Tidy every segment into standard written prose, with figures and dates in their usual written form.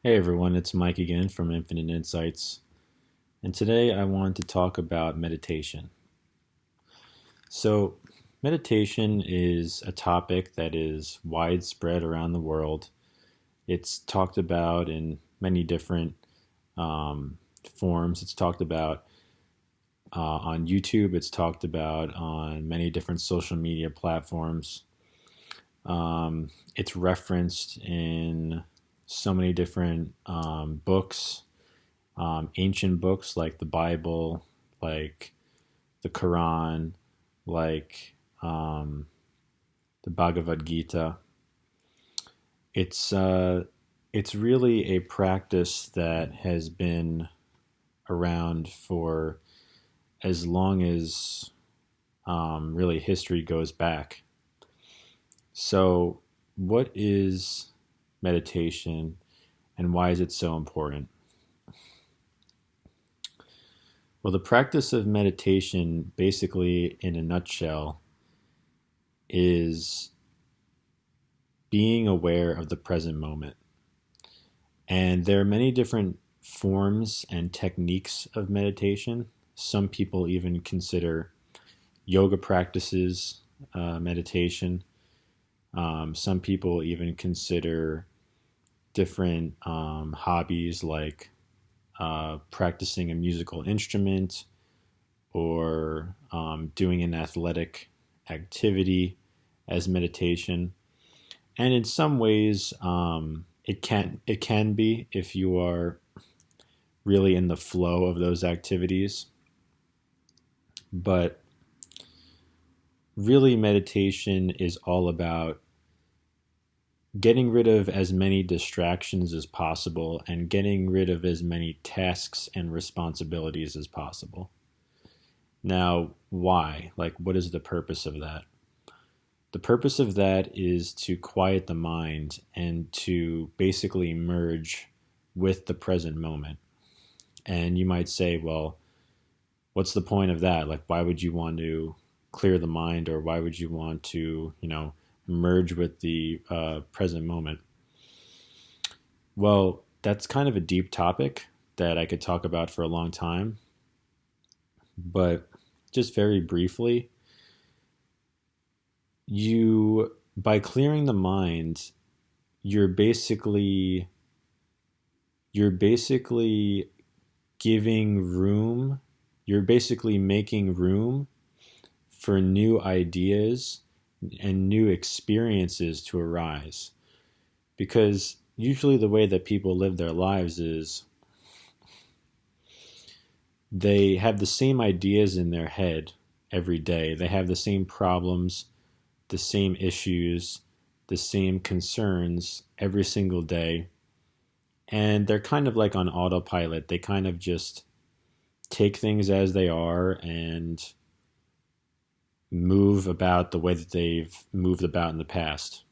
Hey everyone, it's Mike again from Infinite Insights, and today I want to talk about meditation. So, meditation is a topic that is widespread around the world. It's talked about in many different um, forms. It's talked about on YouTube, it's talked about on many different social media platforms. It's referenced in so many different books, ancient books like the Bible, like the Quran, like the Bhagavad Gita. It's uh, it's really a practice that has been around for as long as really history goes back. So, what is meditation and why is it so important? Well, the practice of meditation, basically, in a nutshell, is being aware of the present moment. And there are many different forms and techniques of meditation. Some people even consider yoga practices meditation. Some people even consider different hobbies like practicing a musical instrument or doing an athletic activity as meditation. And in some ways, it can be if you are really in the flow of those activities. But really, meditation is all about getting rid of as many distractions as possible and getting rid of as many tasks and responsibilities as possible. Now, why? Like, what is the purpose of that? The purpose of that is to quiet the mind and to basically merge with the present moment. And you might say, well, what's the point of that? Like, why would you want to clear the mind, or why would you want to, merge with the present moment? Well, that's kind of a deep topic that I could talk about for a long time. But just very briefly, by clearing the mind, you're basically you're basically giving room, you're basically making room for new ideas and new experiences to arise. Because usually the way that people live their lives is they have the same ideas in their head every day. They have the same problems, the same issues, the same concerns every single day. And they're kind of like on autopilot. They kind of just take things as they are and move about the way that they've moved about in the past.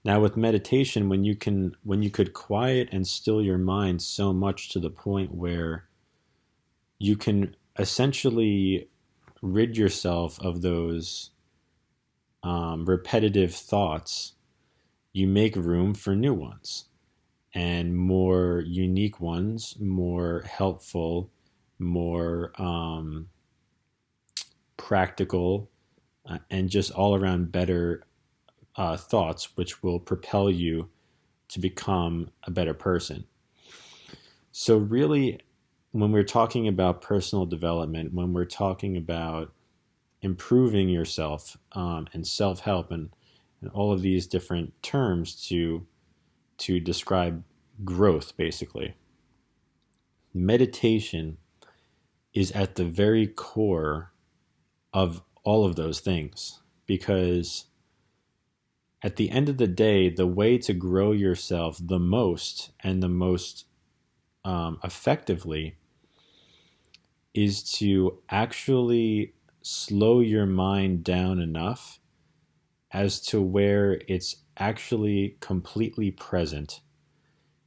Now with meditation, when you could quiet and still your mind so much to the point where you can essentially rid yourself of those repetitive thoughts, you make room for new ones and more unique ones, more helpful, more practical, and just all around better thoughts, which will propel you to become a better person. So, really, when we're talking about personal development, when we're talking about improving yourself and self help and all of these different terms to describe growth, basically, meditation is at the very core of all of those things because at the end of the day, the way to grow yourself the most and the most effectively is to actually slow your mind down enough as to where it's actually completely present.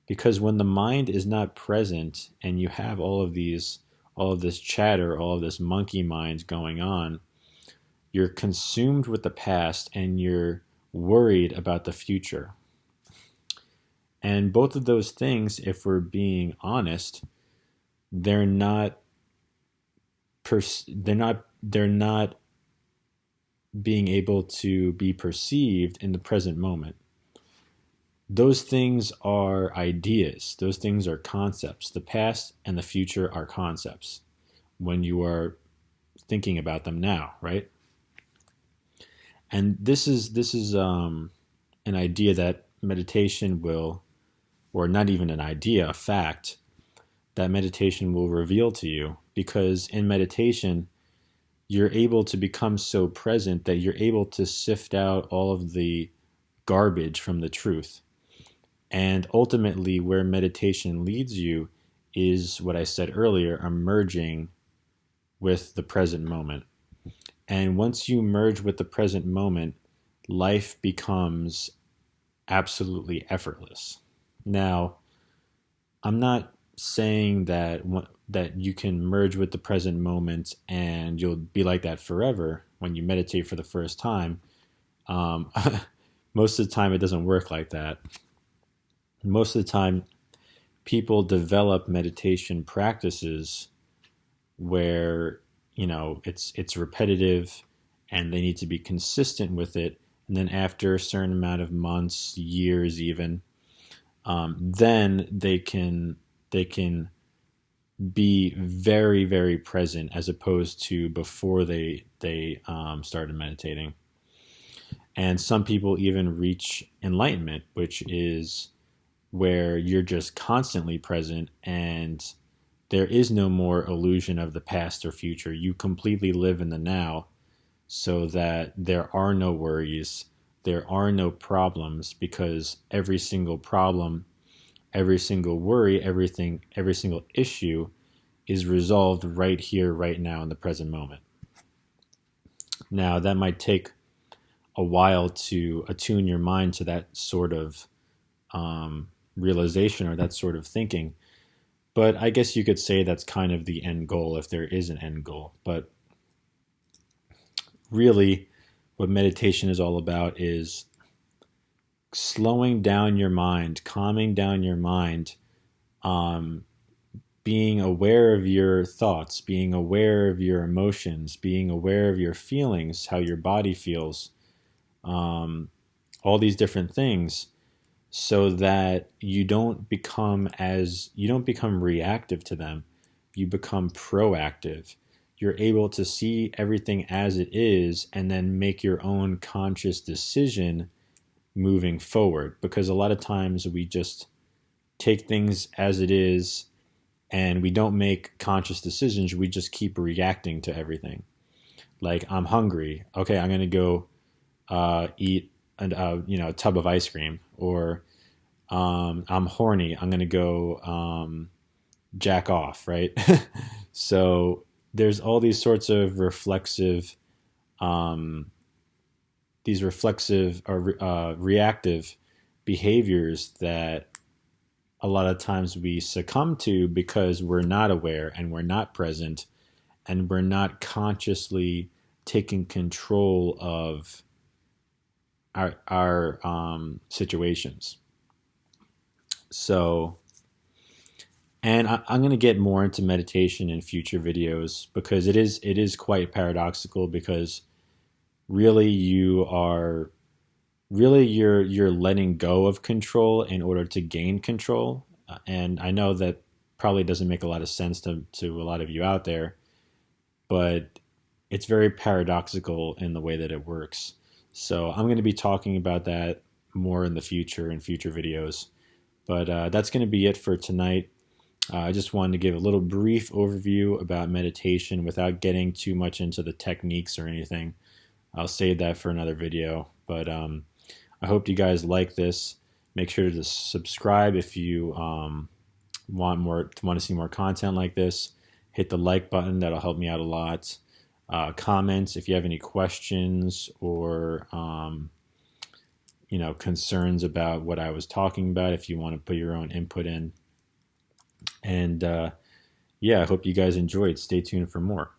Because when the mind is not present and you have all of this chatter, all of this monkey mind going on, you're consumed with the past and you're worried about the future. And both of those things, if we're being honest, they're not they're not being able to be perceived in the present moment. Those things are ideas. Those things are concepts. The past and the future are concepts when you are thinking about them now, right? And this is an idea that meditation will, or not even an idea, a fact that meditation will reveal to you, because in meditation you're able to become so present that you're able to sift out all of the garbage from the truth. And ultimately, where meditation leads you is what I said earlier, emerging with the present moment. And once you merge with the present moment, life becomes absolutely effortless. Now, I'm not saying that you can merge with the present moment and you'll be like that forever when you meditate for the first time. Um, Most of the time, it doesn't work like that. Most of the time, people develop meditation practices where it's repetitive and they need to be consistent with it. And then after a certain amount of months, years, even, then they can be very, very present as opposed to before they started meditating. And some people even reach enlightenment, which is where you're just constantly present and there is no more illusion of the past or future. You completely live in the now so that there are no worries, there are no problems, because every single problem, every single worry, every single issue is resolved right here, right now, in the present moment. Now, that might take a while to attune your mind to that sort of realization or that sort of thinking. But I guess you could say that's kind of the end goal, if there is an end goal. But really, what meditation is all about is slowing down your mind, calming down your mind, being aware of your thoughts, being aware of your emotions, being aware of your feelings, how your body feels, all these different things, so that you don't become reactive to them. You become proactive. You're able to see everything as it is and then make your own conscious decision moving forward. Because a lot of times we just take things as it is and we don't make conscious decisions. We just keep reacting to everything. Like, I'm hungry. Okay, I'm going to go eat a tub of ice cream. Or I'm horny. I'm going to go jack off, right? So there's all these sorts of reflexive or reactive behaviors that a lot of times we succumb to because we're not aware and we're not present and we're not consciously taking control of our situations. So, and I'm going to get more into meditation in future videos, because it is quite paradoxical, because really you're letting go of control in order to gain control. And I know that probably doesn't make a lot of sense to a lot of you out there, but it's very paradoxical in the way that it works. So I'm going to be talking about that more in the future, in future videos. But that's going to be it for tonight. I just wanted to give a little brief overview about meditation without getting too much into the techniques or anything. I'll save that for another video. But I hope you guys like this. Make sure to subscribe if you want to see more content like this. Hit the like button. That'll help me out a lot. Comments if you have any questions or concerns about what I was talking about, if you want to put your own input in. And I hope you guys enjoyed. Stay tuned for more.